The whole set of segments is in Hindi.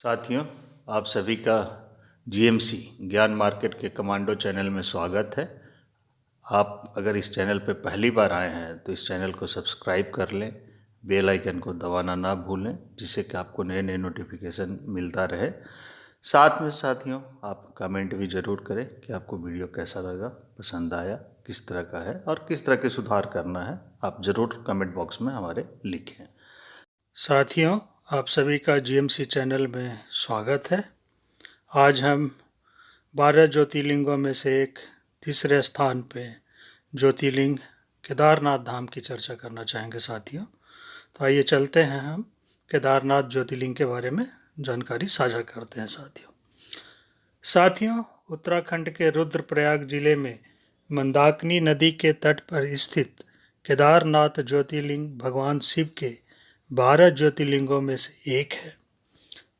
साथियों, आप सभी का जीएमसी ज्ञान मार्केट के कमांडो चैनल में स्वागत है। आप अगर इस चैनल पर पहली बार आए हैं तो इस चैनल को सब्सक्राइब कर लें, बेल आइकन को दबाना ना भूलें, जिससे कि आपको नए नए नोटिफिकेशन मिलता रहे। साथ में साथियों, आप कमेंट भी ज़रूर करें कि आपको वीडियो कैसा लगा, पसंद आया, किस तरह का है और किस तरह के सुधार करना है। आप ज़रूर कमेंट बॉक्स में हमारे लिखें। साथियों, आप सभी का जीएमसी चैनल में स्वागत है। आज हम 12 ज्योतिर्लिंगों में से एक तीसरे स्थान पे ज्योतिर्लिंग केदारनाथ धाम की चर्चा करना चाहेंगे साथियों। तो आइए चलते हैं, हम केदारनाथ ज्योतिर्लिंग के बारे में जानकारी साझा करते हैं साथियों, उत्तराखंड के रुद्रप्रयाग जिले में मंदाकिनी नदी के तट पर स्थित केदारनाथ ज्योतिर्लिंग भगवान शिव के 12 ज्योतिर्लिंगों में से एक है।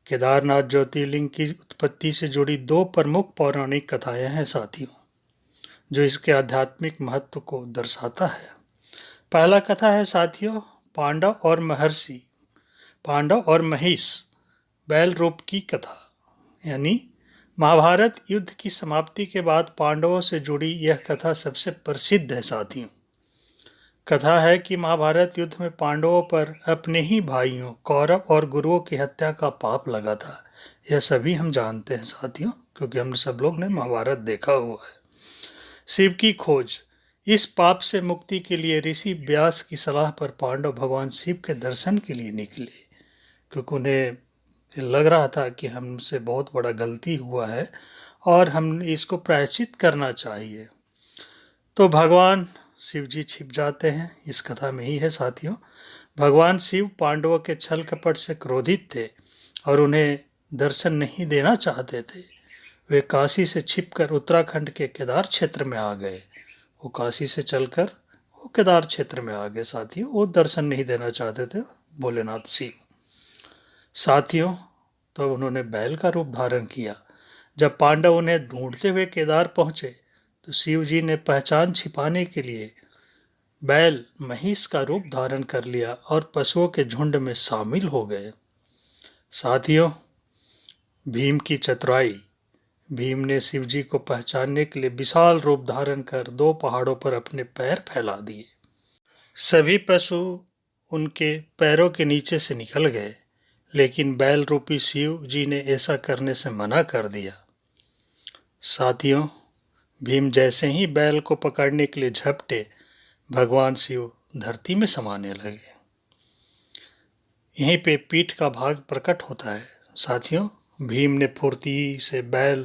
केदारनाथ ज्योतिर्लिंग की उत्पत्ति से जुड़ी दो प्रमुख पौराणिक कथाएं हैं साथियों, जो इसके आध्यात्मिक महत्व को दर्शाता है। पहला कथा है साथियों, पांडव और महिष बैल रूप की कथा। यानी महाभारत युद्ध की समाप्ति के बाद पांडवों से जुड़ी यह कथा सबसे प्रसिद्ध है साथियों। कथा है कि महाभारत युद्ध में पांडवों पर अपने ही भाइयों कौरव और गुरुओं की हत्या का पाप लगा था। यह सभी हम जानते हैं साथियों, क्योंकि हम सब लोग ने महाभारत देखा हुआ है। शिव की खोज। इस पाप से मुक्ति के लिए ऋषि व्यास की सलाह पर पांडव भगवान शिव के दर्शन के लिए निकले, क्योंकि उन्हें लग रहा था कि हमसे बहुत बड़ा गलती हुआ है और हम इसको प्रायश्चित करना चाहिए। तो भगवान शिव जी छिप जाते हैं, इस कथा में ही है साथियों। भगवान शिव पांडवों के छल कपट से क्रोधित थे और उन्हें दर्शन नहीं देना चाहते थे। वे काशी से छिपकर उत्तराखंड के केदार क्षेत्र में आ गए। वो काशी से चलकर वो केदार क्षेत्र में आ गए साथियों। वो दर्शन नहीं देना चाहते थे भोलेनाथ शिव। साथियों, तो उन्होंने बैल का रूप धारण किया। जब पांडव उन्हें ढूंढते हुए केदार पहुंचे तो शिव जी ने पहचान छिपाने के लिए बैल महिष का रूप धारण कर लिया और पशुओं के झुंड में शामिल हो गए। साथियों, भीम की चतुराई। भीम ने शिव जी को पहचानने के लिए विशाल रूप धारण कर दो पहाड़ों पर अपने पैर फैला दिए। सभी पशु उनके पैरों के नीचे से निकल गए, लेकिन बैल रूपी शिव जी ने ऐसा करने से मना कर दिया। साथियों, भीम जैसे ही बैल को पकड़ने के लिए झपटे, भगवान शिव धरती में समाने लगे। यहीं पे पीठ का भाग प्रकट होता है साथियों। भीम ने फुर्ती से बैल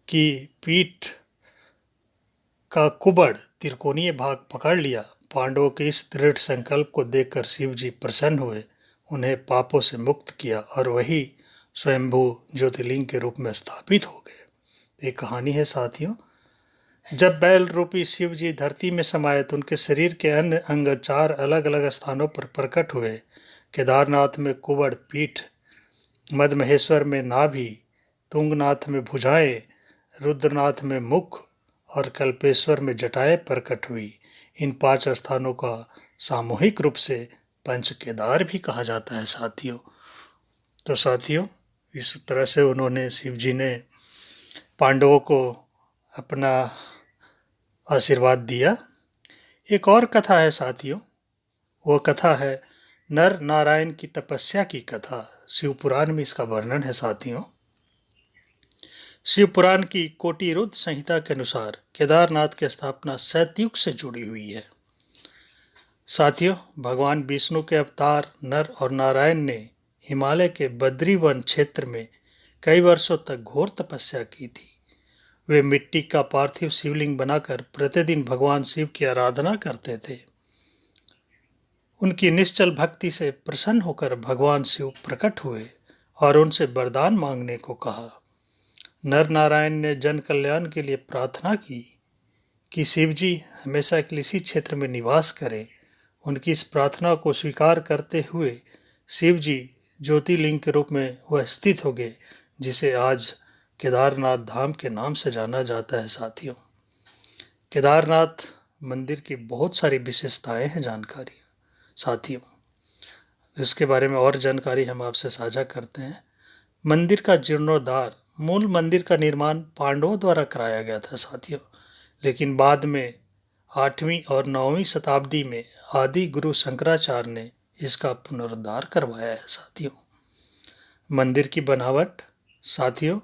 की पीठ का कुबड़ त्रिकोणीय भाग पकड़ लिया। पांडवों के इस दृढ़ संकल्प को देखकर शिव जी प्रसन्न हुए, उन्हें पापों से मुक्त किया और वही स्वयंभू ज्योतिर्लिंग के रूप में स्थापित हो गए। ये कहानी है साथियों। जब बैल रूपी शिव जी धरती में समाये तो उनके शरीर के अन्य अंग 4 अलग अलग स्थानों पर प्रकट हुए। केदारनाथ में कुबड़ पीठ, मदमहेश्वर में नाभि, तुंगनाथ में भुजाएं, रुद्रनाथ में मुख और कल्पेश्वर में जटाएं प्रकट हुई। इन 5 स्थानों का सामूहिक रूप से पंच केदार भी कहा जाता है साथियों। तो साथियों, इस तरह से उन्होंने शिव जी ने पांडवों को अपना आशीर्वाद दिया। एक और कथा है साथियों, वो कथा है नर नारायण की तपस्या की कथा। शिव पुराण में इसका वर्णन है साथियों। शिव पुराण की कोटिरुद्ध संहिता के अनुसार केदारनाथ की स्थापना सतयुग से जुड़ी हुई है साथियों। भगवान विष्णु के अवतार नर और नारायण ने हिमालय के बद्रीवन क्षेत्र में कई वर्षों तक घोर तपस्या की थी। वे मिट्टी का पार्थिव शिवलिंग बनाकर प्रतिदिन भगवान शिव की आराधना करते थे। उनकी निश्चल भक्ति से प्रसन्न होकर भगवान शिव प्रकट हुए और उनसे वरदान मांगने को कहा। नर नारायण ने जन कल्याण के लिए प्रार्थना की कि शिव जी हमेशा के लिए इसी क्षेत्र में निवास करें। उनकी इस प्रार्थना को स्वीकार करते हुए शिव जी ज्योतिर्लिंग के रूप में वह स्थित हो गए, जिसे आज केदारनाथ धाम के नाम से जाना जाता है साथियों। केदारनाथ मंदिर की बहुत सारी विशेषताएं हैं, जानकारी साथियों। इसके बारे में और जानकारी हम आपसे साझा करते हैं। मंदिर का जीर्णोद्धार। मूल मंदिर का निर्माण पांडवों द्वारा कराया गया था साथियों, लेकिन बाद में 8वीं और 9वीं शताब्दी में आदि गुरु शंकराचार्य ने इसका पुनरुद्धार करवाया है साथियों। मंदिर की बनावट साथियों,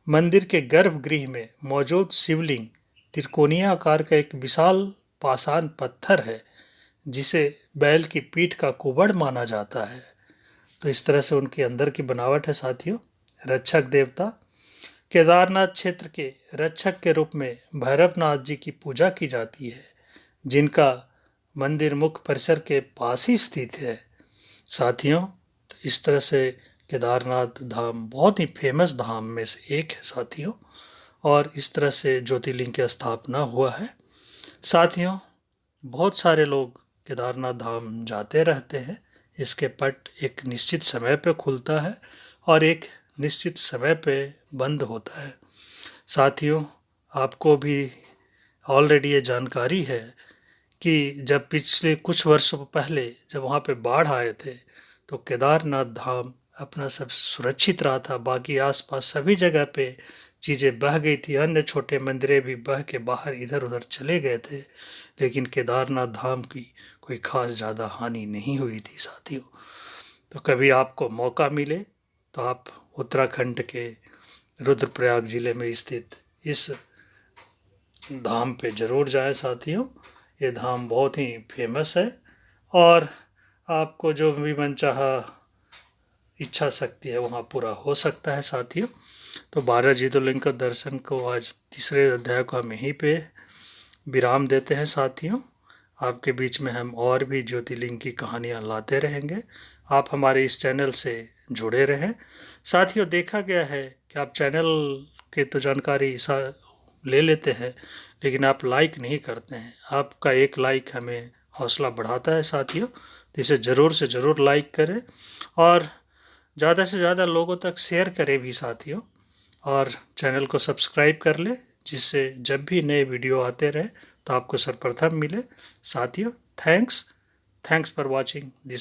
मंदिर के गर्भगृह में मौजूद शिवलिंग त्रिकोणीय आकार का एक विशाल पाषाण पत्थर है, जिसे बैल की पीठ का कुबड़ माना जाता है। तो इस तरह से उनके अंदर की बनावट है साथियों। रक्षक देवता, केदारनाथ क्षेत्र के रक्षक के रूप में भैरवनाथ जी की पूजा की जाती है, जिनका मंदिर मुख्य परिसर के पास ही स्थित है साथियों। तो इस तरह से केदारनाथ धाम बहुत ही फेमस धाम में से एक है साथियों, और इस तरह से ज्योतिर्लिंग की स्थापना हुआ है साथियों। बहुत सारे लोग केदारनाथ धाम जाते रहते हैं। इसके पट एक निश्चित समय पे खुलता है और एक निश्चित समय पे बंद होता है साथियों। आपको भी ऑलरेडी ये जानकारी है कि जब पिछले कुछ वर्षों पहले जब वहाँ पे बाढ़ आए थे, तो केदारनाथ धाम अपना सब सुरक्षित रहा था। बाकी आसपास सभी जगह पे चीज़ें बह गई थी, अन्य छोटे मंदिरें भी बह के बाहर इधर उधर चले गए थे, लेकिन केदारनाथ धाम की कोई खास ज़्यादा हानि नहीं हुई थी साथियों। तो कभी आपको मौका मिले तो आप उत्तराखंड के रुद्रप्रयाग जिले में स्थित इस धाम पे ज़रूर जाएं साथियों। ये धाम बहुत ही फेमस है, और आपको जो भी मनचाहा इच्छा शक्ति है वहाँ पूरा हो सकता है साथियों। तो 12 ज्योतिर्लिंग का दर्शन को आज तीसरे अध्याय को हम यहीं पे विराम देते हैं साथियों। आपके बीच में हम और भी ज्योतिर्लिंग की कहानियाँ लाते रहेंगे। आप हमारे इस चैनल से जुड़े रहें साथियों। देखा गया है कि आप चैनल के तो जानकारी ले लेते हैं, लेकिन आप लाइक नहीं करते हैं। आपका एक लाइक हमें हौसला बढ़ाता है साथियों, तो इसे ज़रूर से ज़रूर लाइक करें और ज़्यादा से ज़्यादा लोगों तक शेयर करें भी साथियों, और चैनल को सब्सक्राइब कर ले, जिससे जब भी नए वीडियो आते रहे तो आपको सर्वप्रथम मिले साथियों। Thanks for watching this.